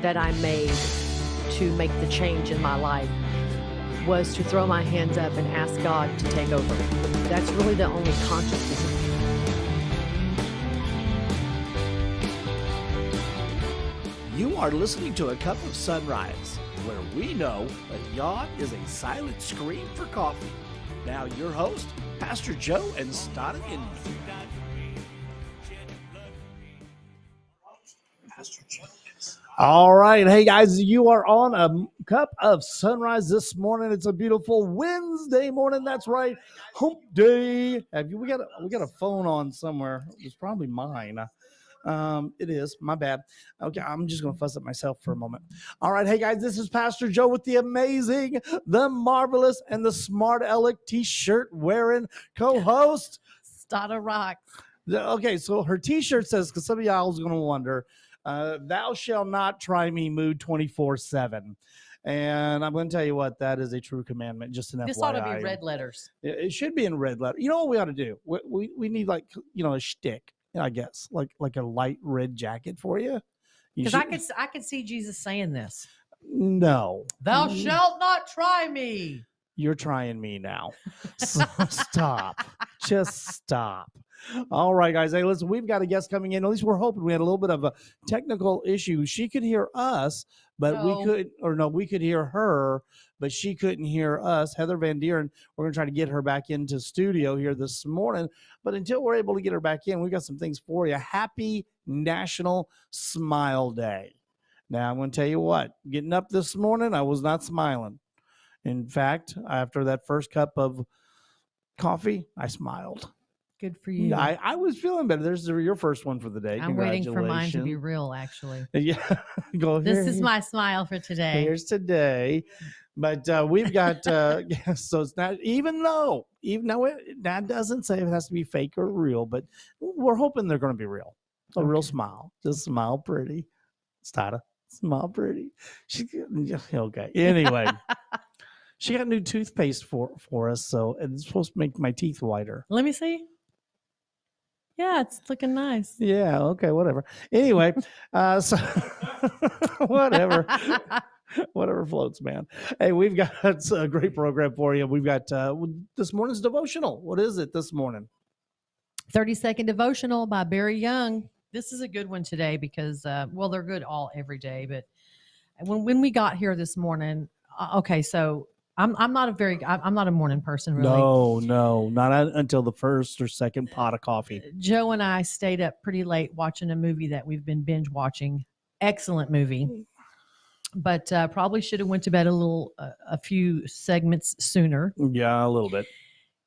that I made to make the change in my life was to throw my hands up and ask God to take over. That's really the only consciousness. You are listening to A Cup of SonRise, where we know a yawn is a silent scream for coffee. Now your host, Pastor Joe and Stada Indy. Pastor Joe. All right. Hey, guys, you are on A Cup of SonRise this morning. It's a beautiful Wednesday morning. That's right. Hump day. We got a phone on somewhere. It's probably mine. It is. My bad. Okay, I'm just going to fuss at myself for a moment. All right. Hey, guys, this is Pastor Joe with the amazing, the marvelous, and the smart aleck t-shirt wearing co-host. Stada rocks. Okay, so her t-shirt says, because some of y'all is going to wonder, thou shall not try me mood 24/7. And I'm going to tell you what, that is a true commandment. Just an FYI. This ought to be red letters. It should be in red letter. You know what we ought to do? We need a shtick, I guess, like a light red jacket for you. Because I could see Jesus saying this. No. Thou shalt not try me. You're trying me now. So stop. Just stop. All right, guys. Hey, listen, we've got a guest coming in. At least we're hoping. We had a little bit of a technical issue. She could hear us, but we could hear her, but she couldn't hear us. Heather Van Deren, we're going to try to get her back into studio here this morning. But until we're able to get her back in, we've got some things for you. Happy National Smile Day. Now, I'm going to tell you what, getting up this morning, I was not smiling. In fact, after that first cup of coffee, I smiled. Good for you. I was feeling better. There's your first one for the day. I'm waiting for mine to be real, actually. Yeah. This is my smile for today. Here's today. But we've got, so it's not, even though that doesn't say it has to be fake or real, but we're hoping they're going to be real. A real smile. Just smile pretty. Stada, smile pretty. Okay. Anyway. She got new toothpaste for us, so it's supposed to make my teeth whiter. Let me see. Yeah, it's looking nice. Yeah, okay, whatever. Anyway, so whatever. Whatever floats, man. Hey, we've got a great program for you. We've got this morning's devotional. What is it this morning? 30-second devotional by Barry Young. This is a good one today because, they're good every day. But when we got here this morning, okay, so I'm not a morning person, really. No, not until the first or second pot of coffee. Joe and I stayed up pretty late watching a movie that we've been binge watching. Excellent movie, but probably should have went to bed a few segments sooner. Yeah, a little bit.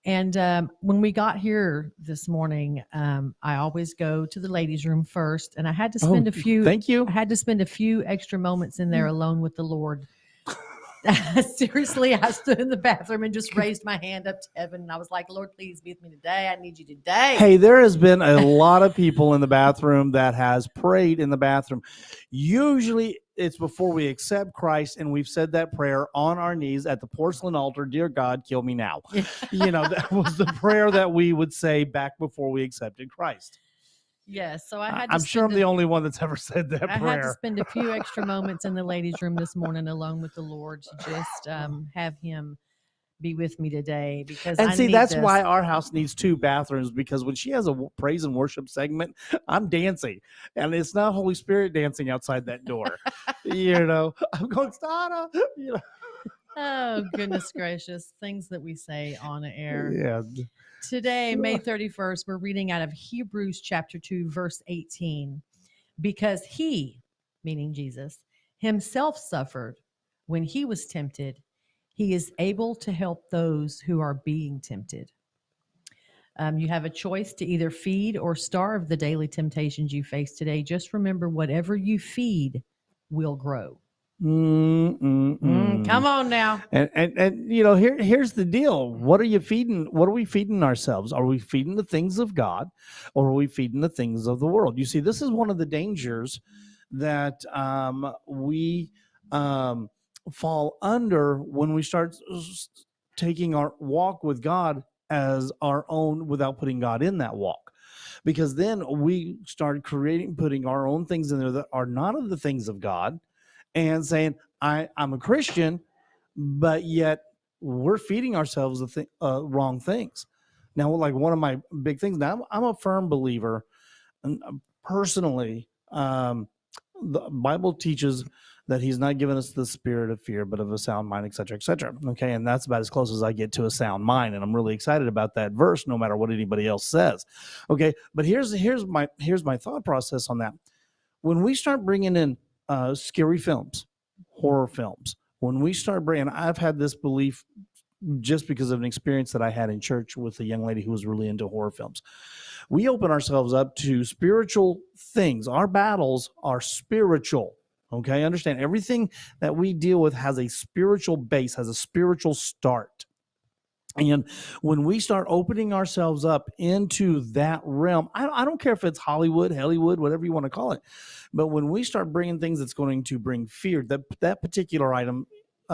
And when we got here this morning, I always go to the ladies' room first, and I had to spend Thank you. I had to spend a few extra moments in there alone with the Lord. Seriously, I stood in the bathroom and just raised my hand up to heaven. And I was like, Lord, please be with me today. I need you today. Hey, there has been a lot of people in the bathroom that has prayed in the bathroom. Usually it's before we accept Christ, and we've said that prayer on our knees at the porcelain altar. Dear God, kill me now. That was the prayer that we would say back before we accepted Christ. Yes, so I had to I'm sure I'm the only one that's ever said that prayer. I had to spend a few extra moments in the ladies' room this morning alone with the Lord to just have him be with me today. Because that's why our house needs two bathrooms, because when she has a praise and worship segment, I'm dancing. And it's not Holy Spirit dancing outside that door. I'm going, Stada. Oh, goodness gracious. Things that we say on the air. Yeah. Today, May 31st, we're reading out of Hebrews chapter 2, verse 18. Because he, meaning Jesus, himself suffered when he was tempted, he is able to help those who are being tempted. You have a choice to either feed or starve the daily temptations you face today. Just remember, whatever you feed will grow. Come on now. And here's the deal. What are you feeding? What are we feeding ourselves? Are we feeding the things of God, or are we feeding the things of the world? You see, this is one of the dangers that we fall under when we start taking our walk with God as our own without putting God in that walk. Because then we started putting our own things in there that are not of the things of God, and saying, I'm a Christian, but yet we're feeding ourselves the wrong things. Now, like one of my big things, now I'm a firm believer, and personally, the Bible teaches that he's not given us the spirit of fear, but of a sound mind, et cetera, et cetera. Okay. And that's about as close as I get to a sound mind. And I'm really excited about that verse, no matter what anybody else says. Okay. But here's my thought process on that. When we start bringing in scary films, horror films, when we start bringing, I've had this belief just because of an experience that I had in church with a young lady who was really into horror films. We open ourselves up to spiritual things. Our battles are spiritual. Okay, understand, everything that we deal with has a spiritual base, has a spiritual start. And when we start opening ourselves up into that realm, I don't care if it's Hollywood, whatever you want to call it, but when we start bringing things that's going to bring fear, that particular item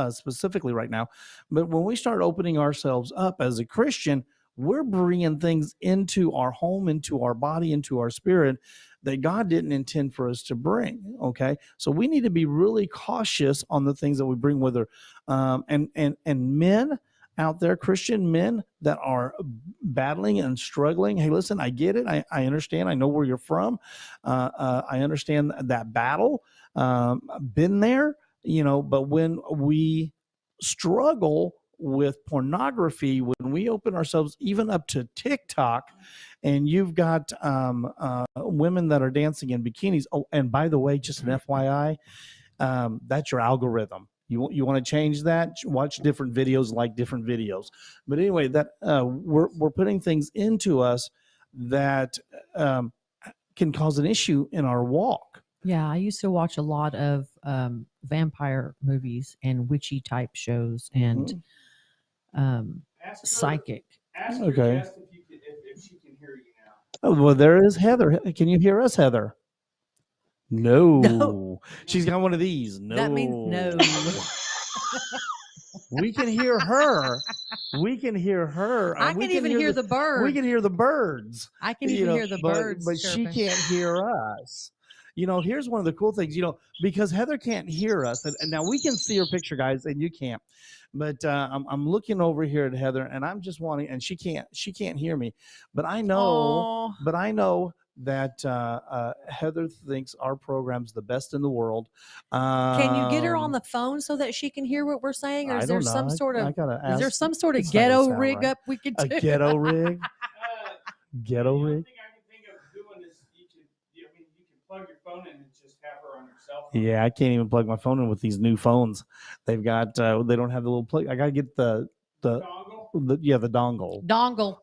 specifically right now, but when we start opening ourselves up as a Christian, we're bringing things into our home, into our body, into our spirit that God didn't intend for us to bring. Okay, so we need to be really cautious on the things that we bring with her. And men out there, Christian men that are battling and struggling, hey, listen, I get it. I understand. I know where you're from. I understand that battle. Been there, but when we struggle with pornography, when we open ourselves even up to TikTok, and you've got women that are dancing in bikinis. Oh, and by the way, just an FYI, that's your algorithm. You want to change that? Watch different videos, like different videos. But anyway, that we're putting things into us that can cause an issue in our walk. Yeah, I used to watch a lot of vampire movies and witchy type shows and psychic. Ask Okay. your guest if she can hear you now. Oh, well, there is Heather. Can you hear us, Heather? No. She's got one of these. No. That means no. We can hear her. We can hear her. I can even hear the birds. We can hear the birds. I can even hear the birds. But she can't hear us. Here's one of the cool things, because Heather can't hear us. And now we can see her picture, guys, and you can't. But I'm looking over here at Heather, and I'm just wanting, and she can't hear me. But I know, that Heather thinks our program's the best in the world. Can you get her on the phone so that she can hear what we're saying, or is there some sort of ghetto rig right. up we could do? A ghetto rig? Ghetto rig? The only thing I can think of doing is you can plug your phone in and just have her on her cell phone. Yeah, I can't even plug my phone in with these new phones. They've got they don't have the little plug. I gotta get the dongle. The dongle.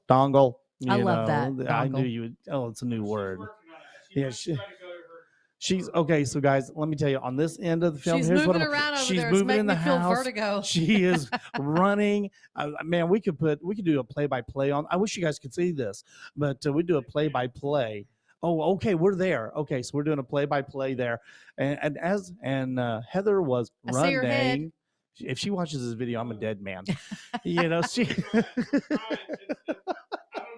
Dongle. I You love that. I Dongle. knew you would. Oh, it's a new word. Yeah, She's she's okay. So, guys, let me tell you, on this end of the film, She's here's moving what around over she's there. moving It's in making the me feel house. vertigo. She is running. Man, we could do a play-by-play on. I wish you guys could see this, but we do a play-by-play. Oh, okay, we're there. Okay, so we're doing a play-by-play there, and Heather was I see her head. running. If she watches this video, I'm a dead man. She. I don't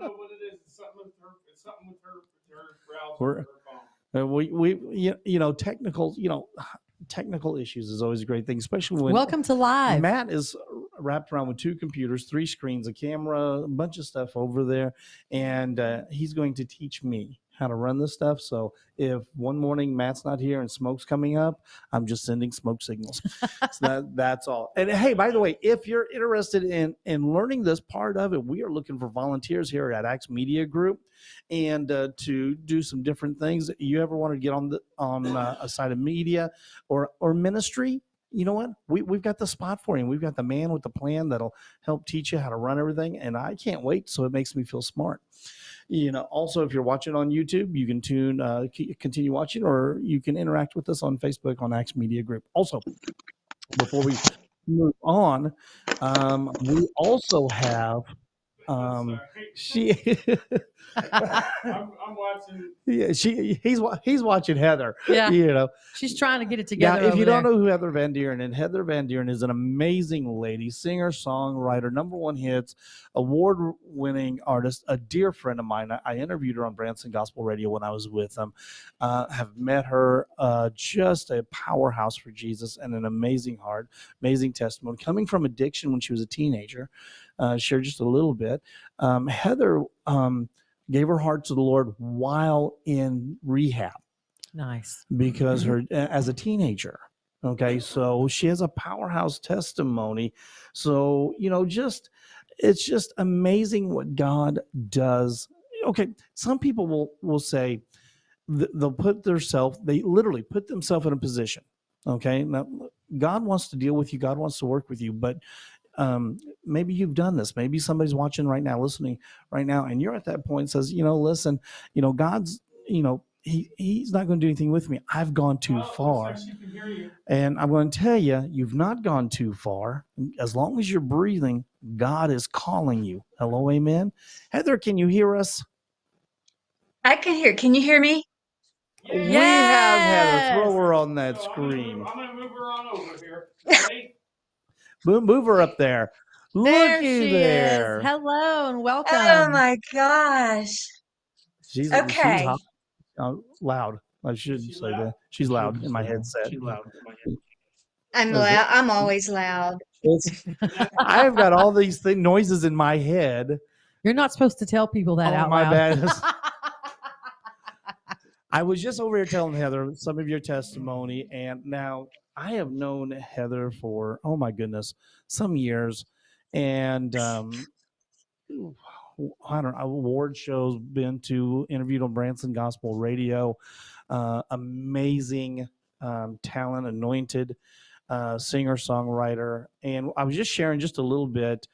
know what it is. It's something with her browser. Technical issues is always a great thing, especially when Welcome to live. Matt is wrapped around with 2 computers, 3 screens, a camera, a bunch of stuff over there, and he's going to teach me how to run this stuff. So if one morning Matt's not here and smoke's coming up, I'm just sending smoke signals. So that's all. And hey, by the way, if you're interested in learning this part of it, we are looking for volunteers here at Acts Media Group, and to do some different things. You ever want to get on a side of media or ministry? You know what? We've got the spot for you. We've got the man with the plan that'll help teach you how to run everything. And I can't wait. So it makes me feel smart. Also, if you're watching on YouTube, you can continue watching, or you can interact with us on Facebook on Acts Media Group. Also, before we move on, we also have I'm Um, sorry. she, I'm watching. yeah, he's watching Heather. Yeah. You know, She's trying to get it now together if over you don't there. know who Heather Van Deren, and Heather Van Deren is an amazing lady, singer, songwriter, number one hits, award-winning artist, a dear friend of mine. I interviewed her on Branson Gospel Radio when I was with them. Have met her, just a powerhouse for Jesus and an amazing heart, amazing testimony. Coming from addiction when she was a teenager, shared just a little bit. Heather gave her heart to the Lord while in rehab Nice. because her as a teenager. Okay, so she has a powerhouse testimony. So just it's just amazing what God does. Okay, some people will say they'll they literally put themselves in a position. Okay, now God wants to deal with you. God wants to work with you, but maybe you've done this. Maybe somebody's watching right now, listening right now, and you're at that point and says, listen, God's, he's not going to do anything with me. I've gone too far. Looks like she can hear you. And I'm going to tell you, you've not gone too far. As long as you're breathing, God is calling you. Hello, amen. Heather, can you hear us? I can hear. Can you hear me? We have Heather. Throw Yes. her on that So screen. I'm gonna move her on over here. Ready? Move her up there. There Looky she there. is. Hello and welcome. Oh my gosh. She's Okay. hot. Loud. I should say that. She's loud in my headset. I'm Okay. loud. I'm always loud. I've got all these noises in my head. You're not supposed to tell people that Oh, out my loud. bad. I was just over here telling Heather some of your testimony, and now I have known Heather for, oh my goodness, some years, and I don't know, award shows, been to, interviewed on Branson Gospel Radio, amazing talent, anointed singer songwriter, and I was just sharing just a little bit,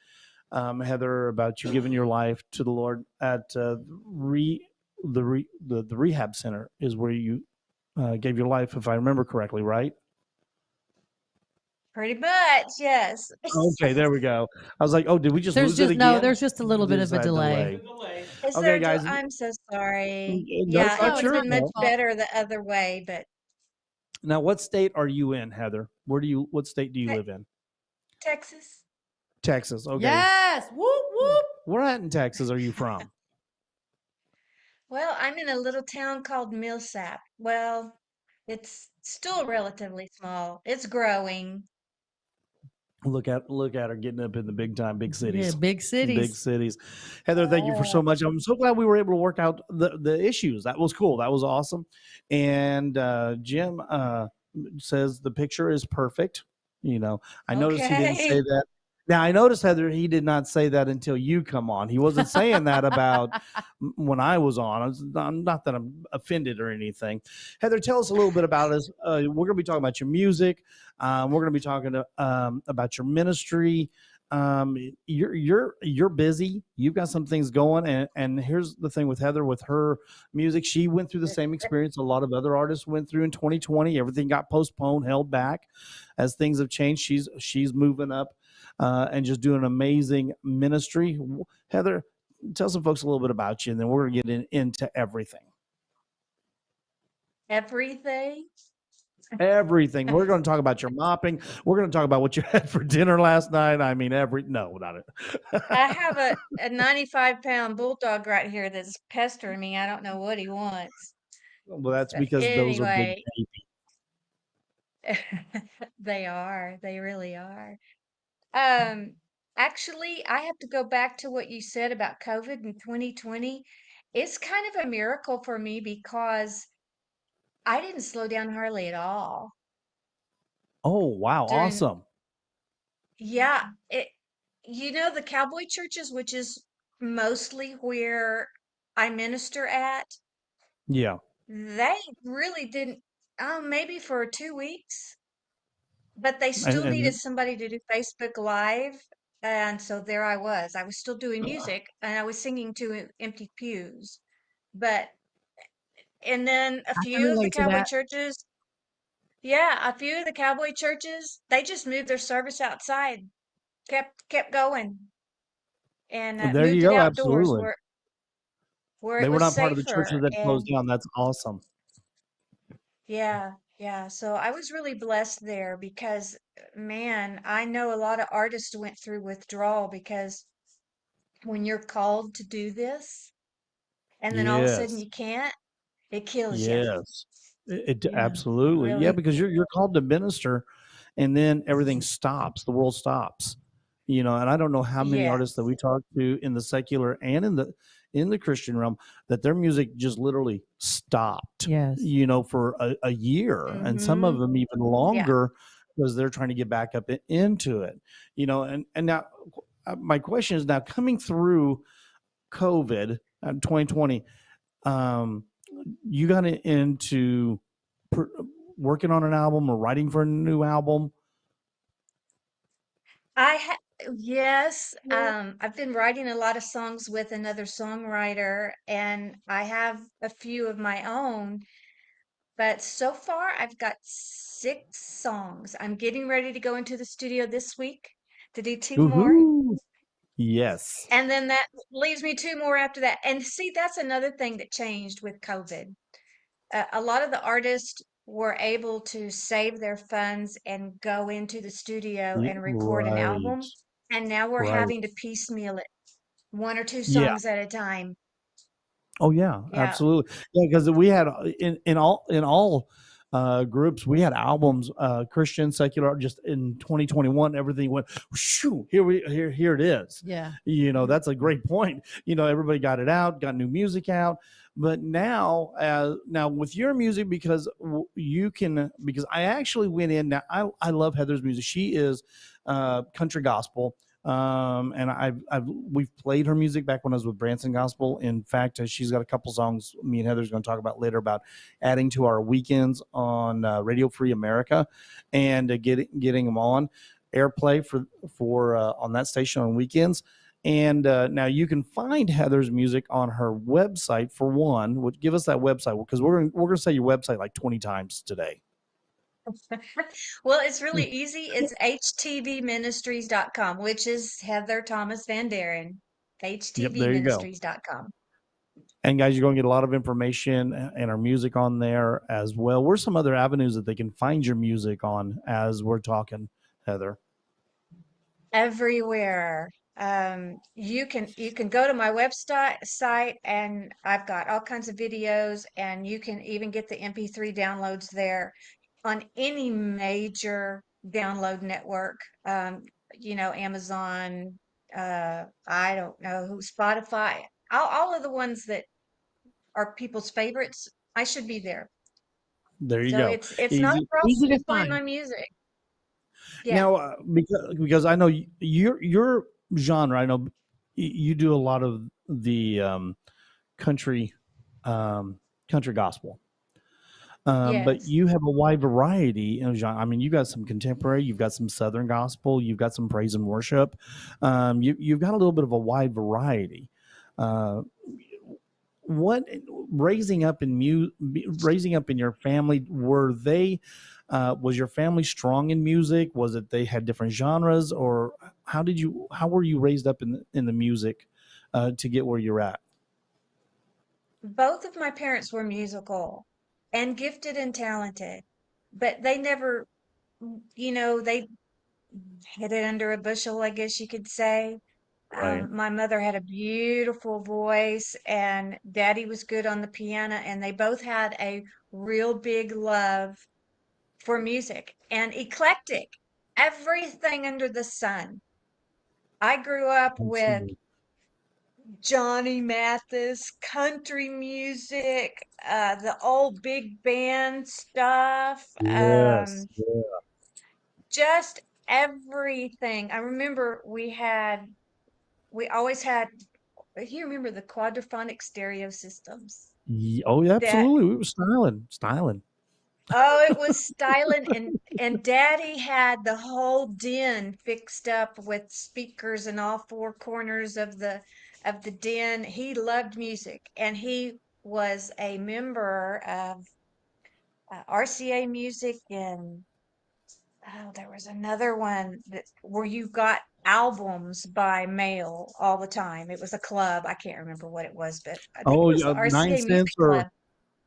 Heather, about you giving your life to the Lord at the rehab center is where you gave your life, if I remember correctly, right? Pretty much, yes. Okay, there we go. I was like, oh, did we just There's lose it just again? there's just a little bit There's of a that delay. Delay. Is Okay, there? guys. I'm so sorry. No, Yeah, it's it not would your have been much fault. better the other way, but Now, what state are you in, Heather? What state do you live in? Texas. Texas. Okay. Yes. Whoop whoop. Where at in Texas are you from? Well, I'm in a little town called Millsap. Well, it's still relatively small. It's growing. Look at her getting up in the big time, big cities. Yeah, big cities. Big cities. Heather, thank you for so much. I'm so glad we were able to work out the issues. That was cool. That was awesome. And Jim says the picture is perfect. I noticed he didn't say Okay. that. Now I noticed, Heather, he did not say that until you come on. He wasn't saying that about when I was on. I'm not that I'm offended or anything. Heather, tell us a little bit about us. We're going to be talking about your music. We're going to be talking about your ministry. You're busy. You've got some things going, and here's the thing with Heather, with her music. She went through the same experience a lot of other artists went through in 2020. Everything got postponed, held back. As things have changed, she's moving up and just doing amazing ministry. Heather, tell some folks a little bit about you, and then we're going to get into everything. Everything. Everything. We're going to talk about your mopping. We're going to talk about what you had for dinner last night. I mean, no, not it. I have a 95-pound bulldog right here that's pestering me. I don't know what he wants. Well, that's But because those are big anyway, babies. they are. They really are. Actually, I have to go back to what you said about COVID in 2020. It's kind of a miracle for me because I didn't slow down hardly at all Oh, wow. during, Awesome. yeah, the cowboy churches, which is mostly where I minister at, Yeah. they really didn't, maybe for 2 weeks, but they And, still needed and somebody to do Facebook Live. And so there I was. I was still doing music and I was singing to empty pews. But, and then a I can few of the relate to cowboy that. churches, yeah, a few of the cowboy churches, they just moved their service outside, kept going. and There you moved it go. outdoors Absolutely. where They it were was not part of the churches safer. that closed And down. That's awesome. yeah, yeah. So I was really blessed there because, man, I know a lot of artists went through withdrawal because when you're called to do this and then all of a sudden Yes. you can't, it kills you. Yes. It Yeah. It absolutely. Yeah, really, because you're called to minister and then everything stops. The world stops. And I don't know how many artists that yes. we talk to in the secular and in the Christian realm that their music just literally stopped, Yes. for a year, and some of Mm-hmm. them even Yeah. longer because they're trying to get back up into it. And now my question is now coming through COVID 2020, um, you got into pr- working on an album or writing for a new album. I ha yes, I've been writing a lot of songs with another songwriter, and I have a few of my own, but so far I've got 6 songs. I'm getting ready to go into the studio this week to do 2 more, Woohoo! Yes, and then that leaves me 2 more after that. And see, that's another thing that changed with COVID. A lot of the artists were able to save their funds and go into the studio and record an right, album. And now we're right. having to piecemeal it, 1 or 2 Yeah. songs at a time. Oh yeah, Yeah. absolutely. Yeah, because we had in all groups, we had albums, Christian, secular. Just in 2021, everything went shoo. Here it is. Yeah. That's a great point. Everybody got it out, got new music out. But now with your music, because you can, because I actually went in. Now I love Heather's music. She is country gospel. And we've played her music back when I was with Branson Gospel. In fact, she's got a couple songs me and Heather's going to talk about later about adding to our weekends on Radio Free America, and getting them on airplay for on that station on weekends. And now you can find Heather's music on her website. For one, would give us that website, because we're gonna say your website like 20 times today. Well, it's really easy. It's htbministries.com, which is Heather Thomas Van Deren, Yep, there you go. htbministries.com. And guys, you're going to get a lot of information and our music on there as well. Where's some other avenues that they can find your music on as we're talking, Heather? Everywhere. You can go to my website site, and I've got all kinds of videos, and you can even get the MP3 downloads there on any major download network. Amazon, I don't know who, Spotify, all of the ones that are people's favorites. I should be there. There you So go. it's not a Easy. Easy problem to to find my find. music. Yeah. Now, because I know your genre, I know you do a lot of the country um, country gospel. But Yes. you have a wide variety of genre. I mean, you got some contemporary, you've got some Southern gospel, you've got some praise and worship. You've got a little bit of a wide variety. Uh, what raising up in your family, were they? Was your family strong in music? Was it they had different genres, or how were you raised up in the music to get where you're at? Both of my parents were musical and gifted and talented, but they never, they hid it under a bushel, I guess you could say. Right. My mother had a beautiful voice, and daddy was good on the piano, and they both had a real big love for music and eclectic, everything under the sun. I grew up with Absolutely. Johnny Mathis, country music, the old big band stuff, Yes. just everything. I remember we always had, you remember the quadraphonic stereo systems? Oh, yeah, That, absolutely. We were styling. oh, it was styling, and Daddy had the whole den fixed up with speakers in all 4 corners of the den. He loved music, and he was a member of RCA Music, and oh, there was another one that where you got albums by mail all the time. It was a club. I can't remember what it was, but I think it Oh, was the yeah, nine RCA Music cents or Club.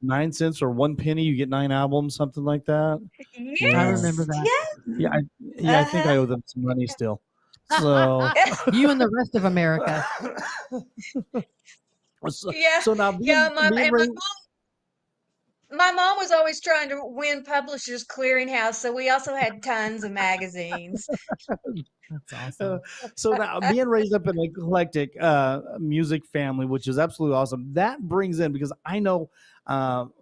9 cents or 1 penny, you get 9 albums, something like that. I Yeah, remember Yes, that. yes. yeah, I think I Uh-huh. owe them some money still. So, You and the rest of America. so, Yeah, so now yeah. being raised. My mom was always trying to win Publishers Clearinghouse, so we also had tons of magazines. That's Uh, awesome. so now being raised up in an eclectic music family, which is absolutely awesome, that brings in because I know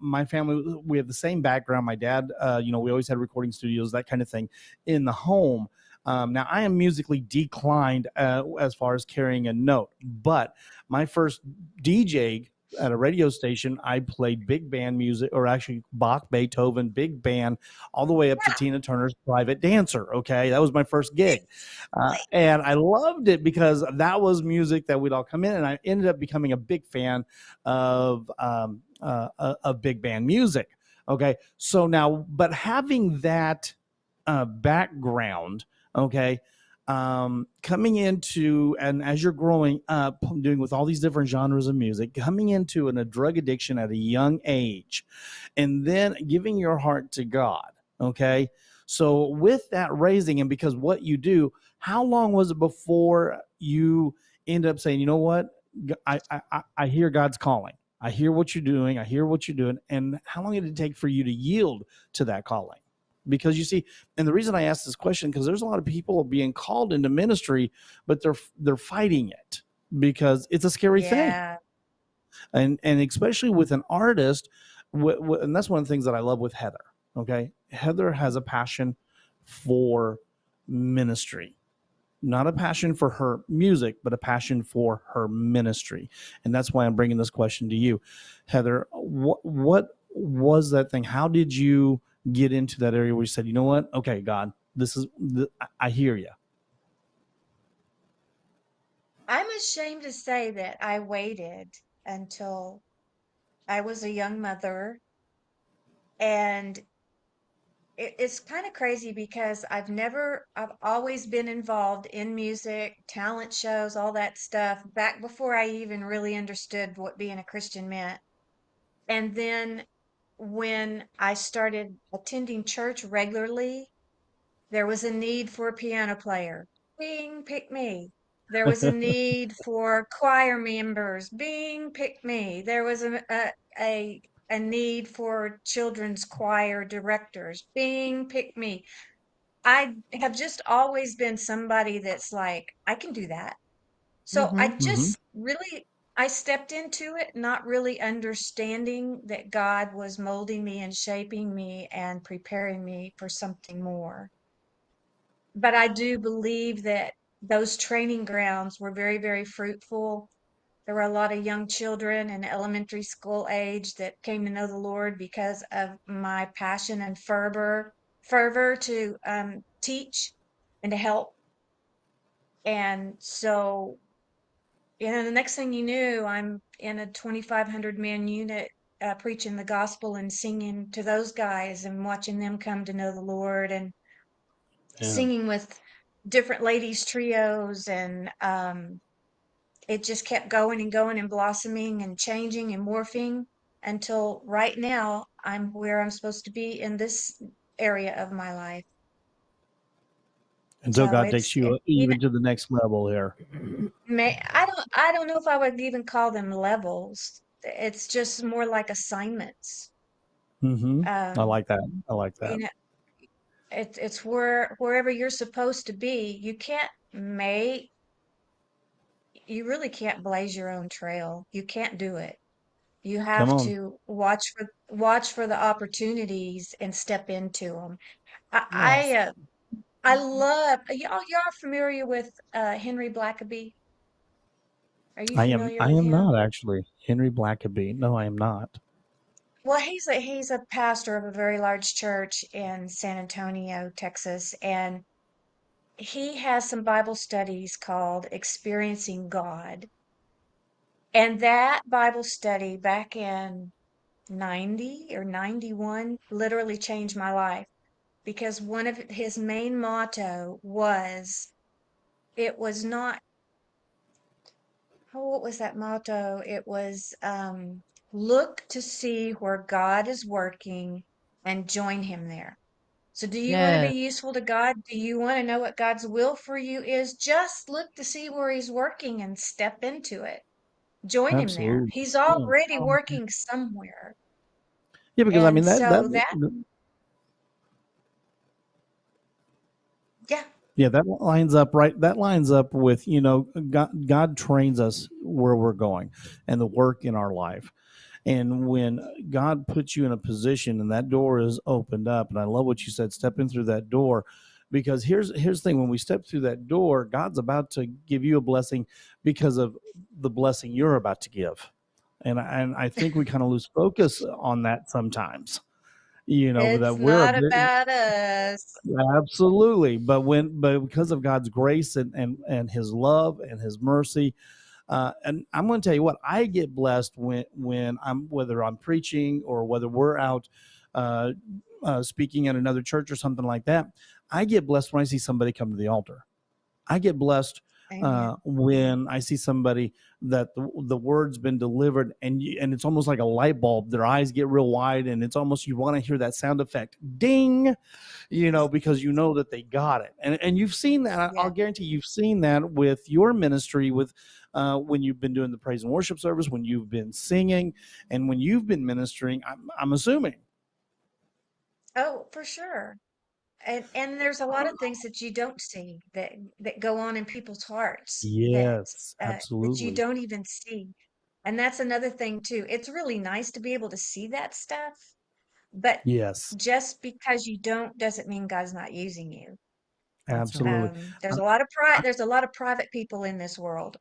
my family, we have the same background. My dad, we always had recording studios, that kind of thing in the home. Now I am musically declined as far as carrying a note, but my first DJ at a radio station, I played big band music, or actually Bach, Beethoven, big band, all the way up to Tina Turner's Private Dancer. Okay, that was my first gig. And I loved it because that was music that we'd all come in, and I ended up becoming a big fan of big band music. Okay, so now, but having that background, okay, coming into, and as you're growing up, doing with all these different genres of music, coming into a drug addiction at a young age, and then giving your heart to God. Okay, so with that raising, and because what you do, how long was it before you end up saying, you know what, I hear God's calling. I hear what you're doing. I hear what you're doing. And how long did it take for you to yield to that calling? Because you see, and the reason I ask this question, because there's a lot of people being called into ministry, but they're fighting it because it's a scary thing, Yeah, and especially with an artist, and that's one of the things that I love with Heather. Okay, Heather has a passion for ministry, not a passion for her music, but a passion for her ministry. And that's why I'm bringing this question to you, Heather. What was that thing? How did you get into that area where you said, you know what? Okay, God, I hear you. I'm ashamed to say that I waited until I was a young mother, and it's kind of crazy because I've always been involved in music, talent shows, all that stuff, back before I even really understood what being a Christian meant. And then when I started attending church regularly, there was a need for a piano player. Bing, pick me. There was a need for choir members. Bing, pick me. There was a, a need for children's choir directors. Bing, pick me. I have just always been somebody that's like, I can do that. So I Mm-hmm. Mm-hmm. just really I stepped into it not really understanding that God was molding me and shaping me and preparing me for something more. But I do believe that those training grounds were very, very fruitful. There were a lot of young children in elementary school age that came to know the Lord because of my passion and fervor to teach and to help. And so, the next thing you knew, I'm in a 2,500 man unit preaching the gospel and singing to those guys and watching them come to know the Lord and Yeah. singing with different ladies trios, and it just kept going and going and blossoming and changing and morphing until right now I'm where I'm supposed to be in this area of my life. Until So God takes you even to the next level here. I don't know if I would even call them levels. It's just more like assignments. Mm-hmm. I Um, like that. I like you that. know, it's wherever you're supposed to be. You really can't blaze your own trail. You can't do it. You Come have on. to watch for the opportunities and step into them. I I, Yes. uh, I love y'all familiar with Henry Blackaby? Are you familiar I with am him? not actually Henry Blackaby. No, I am not. Well, he's a pastor of a very large church in San Antonio, Texas, and he has some Bible studies called Experiencing God. And that Bible study back in 90 or 91 literally changed my life because one of his main motto was it was not, oh, what was that motto? It was, look to see where God is working and join him there. So do you want to be Yes, useful to God? Do you want to know what God's will for you is? Just look to see where he's working and step into it. Join him there. Absolutely. He's Yeah. already working somewhere. Yeah, because I And mean so that, yeah, yeah, that lines up right. That lines up with, God trains us where we're going and the work in our life. And when God puts you in a position and that door is opened up, and I love what you said, step in through that door, because here's the thing: when we step through that door, God's about to give you a blessing because of the blessing you're about to give. And I think we kind of lose focus on that sometimes. That it's we're a not bit. about us. Absolutely, but because of God's grace and His love and His mercy, and I'm going to tell you what, I get blessed when I'm, whether I'm preaching or whether we're out uh, speaking at another church or something like that. I get blessed when I see somebody come to the altar. I get blessed Amen. when I see somebody that the word's been delivered, and it's almost like a light bulb. Their eyes get real wide, and it's almost, you want to hear that sound effect, ding, because you know that they got it. And you've seen that. I'll Yeah. guarantee you've seen that with your ministry, with when you've been doing the praise and worship service, when you've been singing, and when you've been ministering. I'm assuming. Oh, for sure. And there's a lot of things that you don't see that go on in people's hearts Yes, that you absolutely. don't even see. And that's another thing too. It's really nice to be able to see that stuff, but Yes, just because you don't doesn't mean God's not using you. that's right. absolutely. There's Uh, a lot of there's a lot of private people in this world.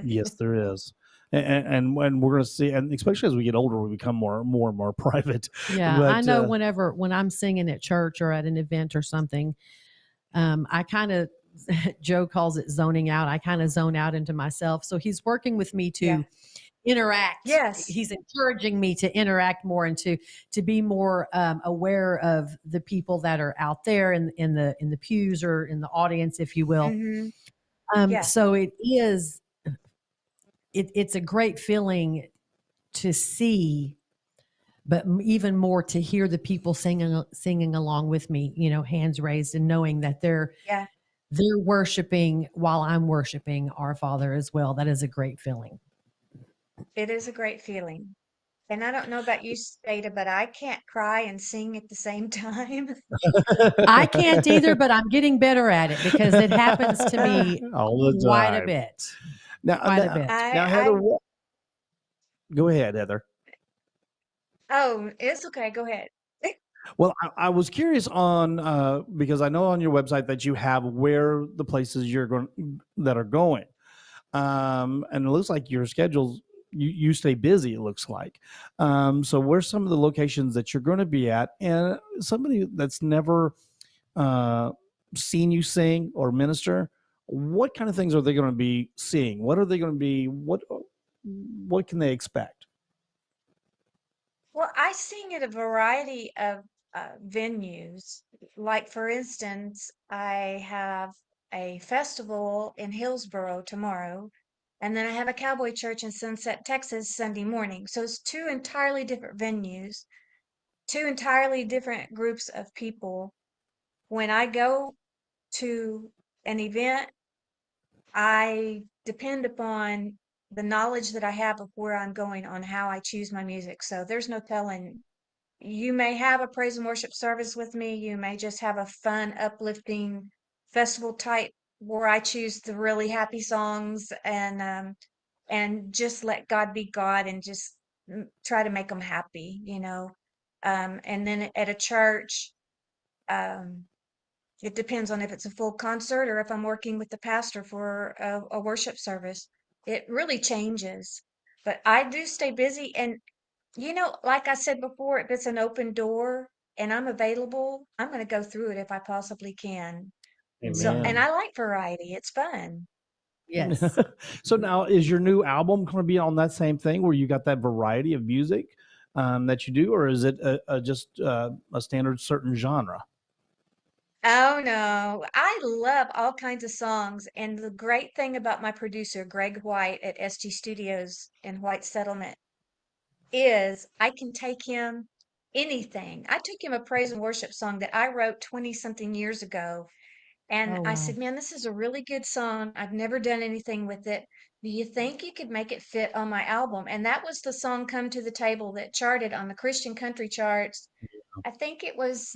yes, there is. And when we're going to see, and especially as we get older, we become more and more private. Yeah, I But know when I'm singing at church or at an event or something, I kind of Joe calls it zoning out. I kind of zone out into myself. So he's working with me Yeah. to interact. Yes. He's encouraging me to interact more and to be more aware of the people that are out there in the pews or in the audience, if you will. Hmm. Yeah. So it's a great feeling to see, but even more to hear the people singing along with me, hands raised, and knowing that Yeah. they're worshiping while I'm worshiping our Father as well. That is a great feeling. It is a great feeling. And I don't know about you, Stata, but I can't cry and sing at the same time. I can't either, but I'm getting better at it because it happens to me all the quite a time. bit. Now, Quite a now, bit. now, I Heather, go ahead, Heather. Oh, it's okay. Go ahead. Well, I was curious on because I know on your website that you have where the places you're going that are going, and it looks like your schedules, you stay busy. It looks like. So where's some of the locations that you're going to be at, and somebody that's never uh, seen you sing or minister, what kind of things are they going to be seeing? What are they going to be? What can they expect? Well, I sing at a variety of venues. Like, for instance, I have a festival in Hillsboro tomorrow, and then I have a cowboy church in Sunset, Texas, Sunday morning. So it's two entirely different venues, two entirely different groups of people. When I go to an event, I depend upon the knowledge that I have of where I'm going on how I choose my music. So there's no telling. You may have a praise and worship service with me. You may just have a fun, uplifting festival type where I choose the really happy songs and just let God be God and just try to make them happy. And then at a church, um, it depends on if it's a full concert or if I'm working with the pastor for a worship service. It really changes. But I do stay busy. And, like I said before, if it's an open door and I'm available, I'm going to go through it if I possibly can. So, and Amen. I like variety. It's fun. Yes. So now, is your new album going to be on that same thing where you got that variety of music that you do, or is it just a standard certain genre? Oh no, I love all kinds of songs. And the great thing about my producer, Greg White at SG Studios in White Settlement, is I can take him anything. I took him a praise and worship song that I wrote 20 something years ago. And Oh I wow. said, man, this is a really good song. I've never done anything with it. Do you think you could make it fit on my album? And that was the song Come to the Table that charted on the Christian country charts. I think it was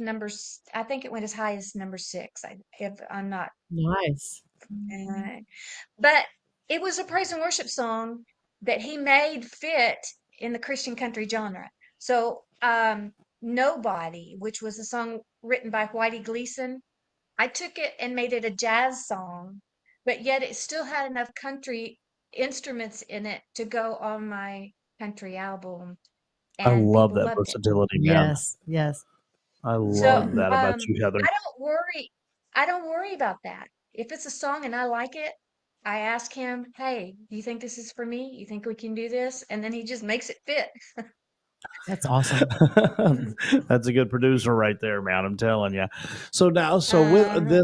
I think it went as high as number 6. If I'm not, Nice. uh, but it was a praise and worship song that he made fit in the Christian country genre. So, Nobody, which was a song written by Whitey Gleason, I took it and made it a jazz song, but yet it still had enough country instruments in it to go on my country album, I and love people that loved it. versatility, man. Yes, yes. I So, love that about you, Heather. I don't worry. I don't worry about that. If it's a song and I like it, I ask him, "Hey, do you think this is for me? You think we can do this?" And then he just makes it fit. That's awesome. That's a good producer right there, man. I'm telling you. So now, so with Uh,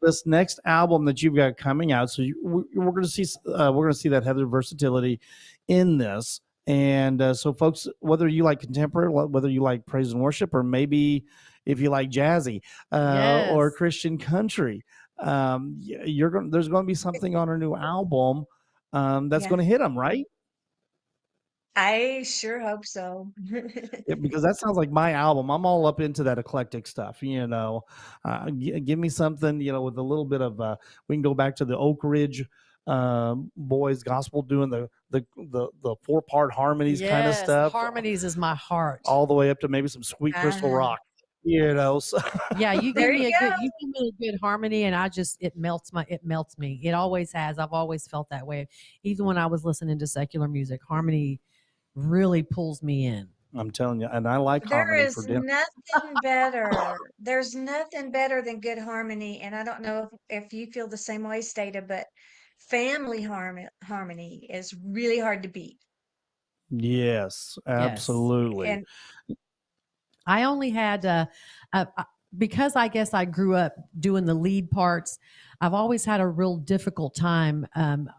this next album that you've got coming out, so we're going to see we're going to see that Heather versatility in this. And so, folks, whether you like contemporary, whether you like praise and worship, or maybe if you like jazzy or Yes. Christian country, you're going. There's going to be something on her new album that's yeah, going to hit them, right? I sure hope so. Yeah, because that sounds like my album. I'm all up into that eclectic stuff. Give me something, with a little bit of. We can go back to the Oak Ridge boys gospel, doing the 4-part harmonies kind of Yes. stuff, Harmonies is my heart. all the way up to maybe some Sweet Crystal Uh, Rock. So Yeah, there you you go. give me a good harmony and it melts me. It always has. I've always felt that way. Even when I was listening to secular music, harmony really pulls me in. I'm telling you, and I like There harmony is for dinner. nothing better. There's nothing better than good harmony. And I don't know if you feel the same way, Stata, but family harmony is really hard to beat. Yes, Yes. absolutely. And I only had because I guess I grew up doing the lead parts. I've always had a real difficult time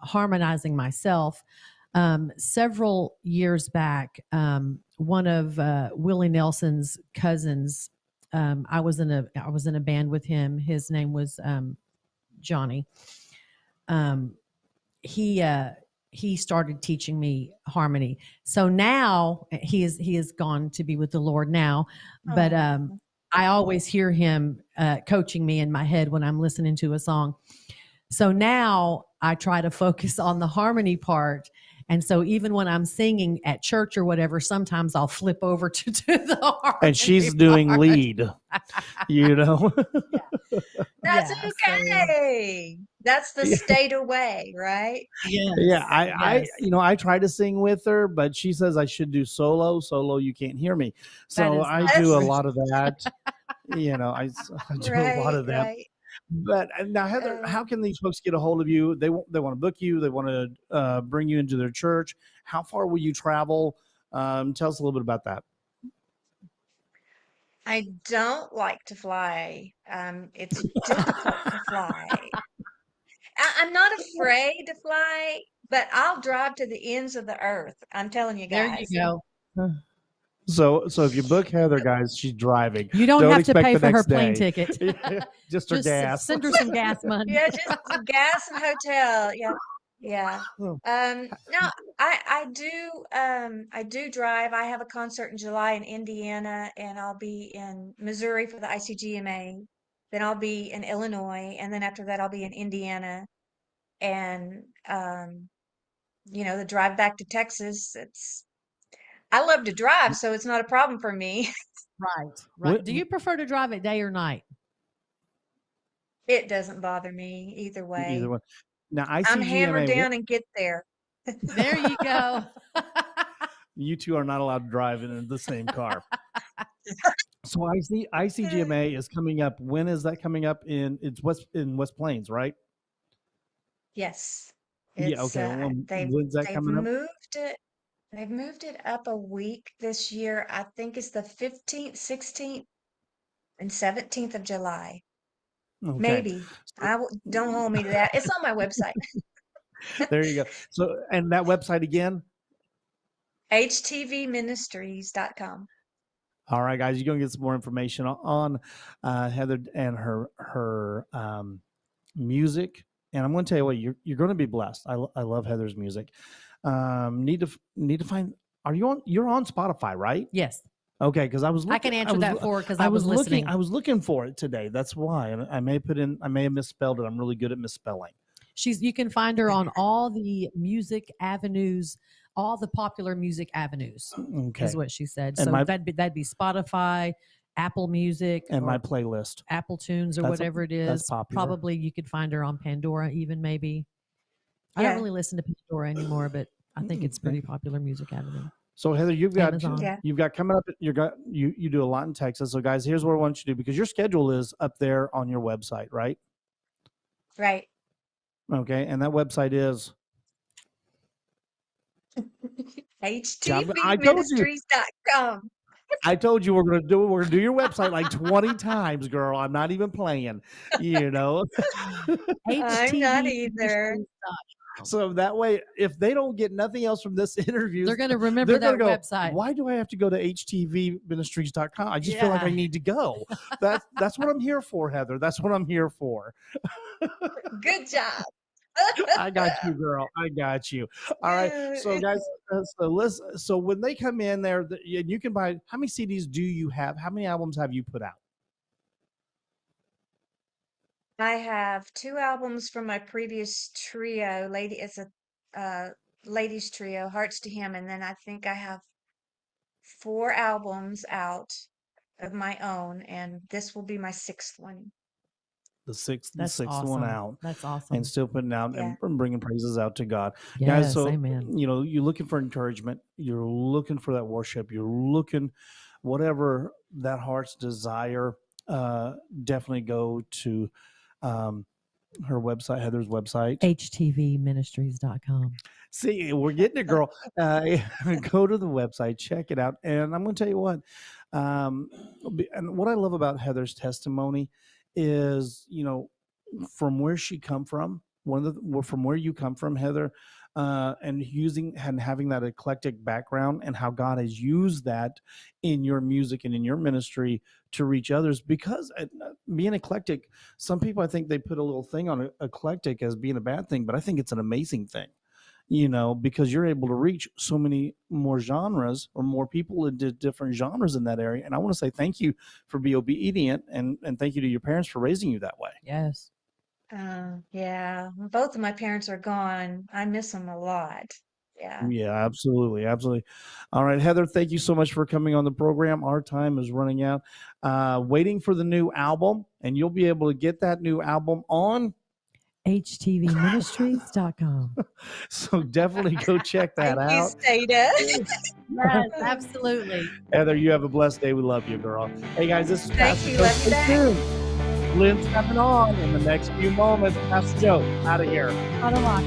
harmonizing myself. Several years back, one of Willie Nelson's cousins, I was in a band with him. His name was Johnny. Um, he uh, he started teaching me harmony. So now he is gone to be with the Lord now, but oh, I always hear him coaching me in my head when I'm listening to a song. So now I try to focus on the harmony part. And so even when I'm singing at church or whatever, sometimes I'll flip over to do the And harmony she's doing part. lead, you know. Yeah. that's Yeah. So okay. That's the state away, right? Yeah, yes. I, Yes. I try to sing with her, but she says I should do solo. Solo, you can't hear me, That so is I not do a That's true. lot of that. I do a lot right, of that. right. But now, Heather, Uh, how can these folks get a hold of you? They want to book you. They want to bring you into their church. How far will you travel? Tell us a little bit about that. I don't like to fly. It's difficult to fly. I'm not afraid to fly, but I'll drive to the ends of the earth. I'm telling you There you guys. go. So if you book Heather, guys, she's driving. You don't Don't have to expect pay the for her next plane day. ticket. Just her Just gas. send her some gas money. Yeah, just gas and hotel. Yeah, yeah. No, I do drive. I have a concert in July in Indiana, and I'll be in Missouri for the ICGMA. Then I'll be in Illinois, and then after that I'll be in Indiana. And the drive back to Texas, I love to drive, so it's not a problem for me. Right, right. What, Do you prefer to drive at day or night? It doesn't bother me either either way. one. Now I'm hammered ICGMA. down and get there. There you go. You two are not allowed to drive in the same car. So I see ICGMA is coming up. When is that coming up? It's West Plains, right? Yes. Yeah. It's Okay. Well, they've when's that they've coming up? moved it they've moved it up a week this year. I think it's the 15th, 16th, and 17th of July. Okay. Maybe. Don't hold me to that. It's on my website, There you go. So, and that website again. htvministries.com. All right, guys, you're gonna get some more information on Heather and her music. And I'm going to tell you what, you're going to be blessed. I love Heather's music. Need to find. You're on Spotify, right? Yes. Okay, because I was looking, I can answer that for because I was looking. listening. I was looking for it today. That's why, and I may have misspelled it. I'm really good at misspelling. You can find her on all the music avenues, all the popular music avenues, Okay, is what she said. And So my- that'd be Spotify, Apple Music, and my or playlist. Apple Tunes, or That's whatever it that's is. popular. Probably you could find her on Pandora, even maybe. I Yeah. don't really listen to Pandora anymore, but I think it's pretty popular music avenue. So Heather, you've got Amazon. Yeah. you've got coming up. You do a lot in Texas. So guys, here's what I want you to do, because your schedule is up there on your website, right? Right. Okay, and that website is. I told you. htvministries.com. I told you we're gonna do your website like 20 times, girl. I'm not even playing. You know. I'm not HTV either. So that way, if they don't get nothing else from this interview, They're going to remember they're that gonna go, website. why do I have to go to htvministries.com? I just feel like I Yeah. need to go. That's what I'm here for, Heather. That's what I'm here for. Good job. I got you, girl. I got you. All right. Yeah, So, guys, so when they come in there, and you can buy. How many CDs do you have? How many albums have you put out? I have 2 albums from my previous trio. It's a ladies trio, Hearts to Him, and then I think I have 4 albums out of my own, and this will be my 6th one. The sixth awesome. one out, That's awesome. and still putting out Yeah. and bringing praises out to God. Yes, Guys, so amen. you're looking for encouragement. You're looking for that worship. You're looking, whatever that heart's desire. Definitely go to her website, Heather's website. HTVministries.com. See, we're getting it, girl. Go to the website, check it out. And I'm going to tell you what, and what I love about Heather's testimony is, from where she come from, from where you come from, Heather, and having that eclectic background, and how God has used that in your music and in your ministry to reach others. Because being eclectic, some people, I think they put a little thing on eclectic as being a bad thing, but I think it's an amazing thing. Because you're able to reach so many more genres, or more people into different genres in that area. And I want to say thank you for being obedient, and thank you to your parents for raising you that way. Yes. Yeah, both of my parents are gone. I miss them a lot. Yeah. Yeah, absolutely. Absolutely. All right, Heather, thank you so much for coming on the program. Our time is running out. Waiting for the new album, and you'll be able to get that new album on HTVministries.com. So definitely go check that Thank you, out. Stata. Yes, absolutely. Heather, you have a blessed day. We love you, girl. Hey, guys, this is Thank Pastor you. Joe. Love you Stay back. tuned. Lynn's coming on in the next few moments. Pastor Joe, out of here. Out of luck.